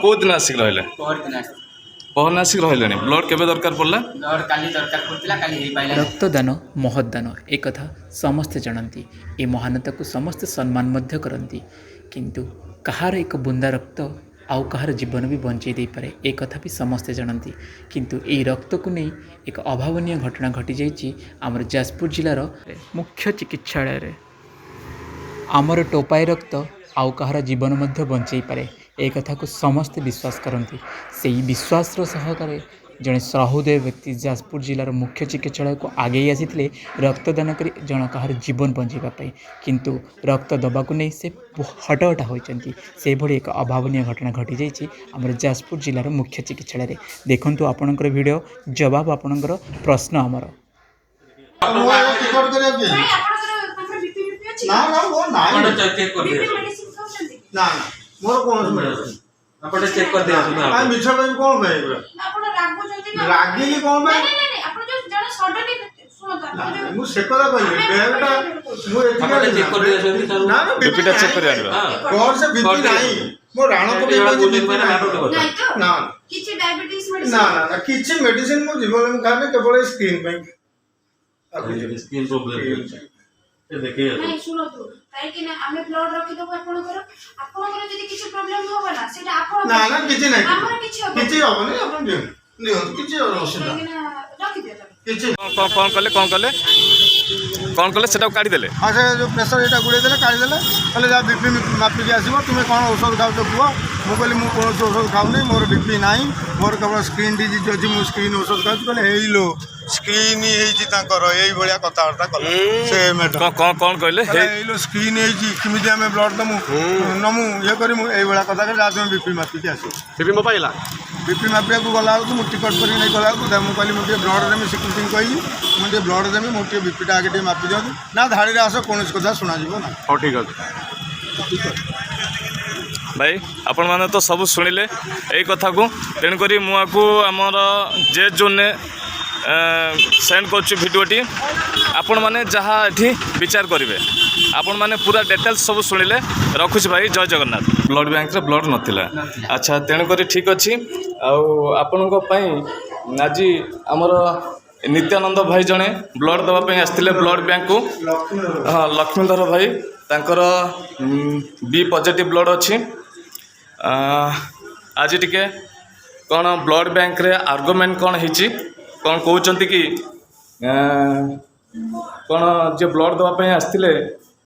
कौ दिन आसिक रहिले परदिन पहरना आसिक रहिले ब्लड केबे दरकार पड़ला ब्लड काली दरकार पड़ता काली हो पाइला रक्तदान महदान ए कथा समस्ते जानती ए महानता को समस्ते सम्मान मध्य करती किंतु कहार एक बुंदा रक्त आउ कहार जीवन भी बंचई दे पारे ए कथा भी समस्ते जानती किंतु ए रक्त को नहीं एक अभावनीय घटना घटी जाइए आमर जाजपुर जिलार मुख्य चिकित्सालय रे आमर टोपाई रक्त आउ कहार जीवन मध्य बंचई पारे ए कथा को समस्ते विश्वास करती से विश्वास सहकारे जड़े सहृदय व्यक्ति जाजपुर जिलार मुख्य चिकित्सालय को आगे आसी रक्तदान कर जन कहार जीवन बंचाई किंतु रक्त दबाक नहीं से हटहटा होती से भली एक अभावनीय घटना घटी जाइए आम जाजपुर जिलार मुख्य चिकित्सालय देखु आपणकर वीडियो जवाब आपणकर प्रश्न आमर मोर कोन आपण चेक कर दिया सुना आ मिछ भाई कोन भाई आपण रागो जल्दी रागिली कोन भाई नहीं नहीं आपण जो जण सडनली सुनो ता मु सेकरा कहली बेगटा मु एतिका चेक कर दिया सुनी ना ना बीपीटा चेक कर आनिबा घर से बीपी नहीं मो राणो को बीपी नहीं तो ना किछि डायबिटीज ना मेडिसिन ना ना किछि मेडिसिन मु जीवन में खाने केवल स्क्रीन पे स्किन प्रॉब्लम ये देखिए नहीं सुनो तो काहे कि ना हमें ब्लड रखि दबो आपनकर जदी किछि प्रॉब्लम होबा ना सेटा आपन ना ना किछि नहीं हमर किछि होबनी अपन दियो किछि असुविधा रखि दे किछि कौन कले सेटा काढ़ी देले हाँ से जो प्रेसर यहाँ गुड़े देले काढ़ी देले कहले जा बीपी मापिक आसो तुम्हें कौन औषध खाऊ कह मुझे कहली मुझे कौन औषध खाऊनी मोर बीपी ना मोर केवल स्क्रीन डिजीज अच्छी मुझे स्क्रीन औषध खाऊ कहले हेलो स्क्रीन यही भाया कथबार्ता कले से मैडम कौन कहले हेलो स्क्रीन केमी आम ब्लड दमु नमु ये करूँ ये कथा कह तुम बीपी मापिक आस बीपी मो पाइला बीपी मापिया गला मुझे टिकट कर नहीं गला मुझे कहली मुझे ब्लड देमी सिक्यूरीटी कहली मुझे ब्लड देमी मुझे बीपीटा आगे मापि दिखाँ ना धाड़ी आस कौन कथा शुणा ना हाँ ठीक अच्छे भाई आपण मैंने तो सब शुणिले यही कथा को तेणुक मुझे आमर जे जोन सेंड करीडियोटी आपण मैंने जहाँ ये विचार करेंगे आपण मैंने पूरा डिटेल्स सब शुणिले रखुच भाई जय जगन्नाथ ब्लड बैंक रे ब्लड नथिला अच्छा तेणुक ठीक अच्छी आपण आज आमर नित्यानंद भाई जड़े ब्लड दवाई आसते ब्लड बैंक को हाँ लक्ष्मीधर भाई तांकर बी पॉजिटिव ब्लड अच्छी आज टिके कौन ब्लड बैंक रे आर्गुमेंट कौन होती कौन कहते कि कौन जो ब्लड दवाई आसते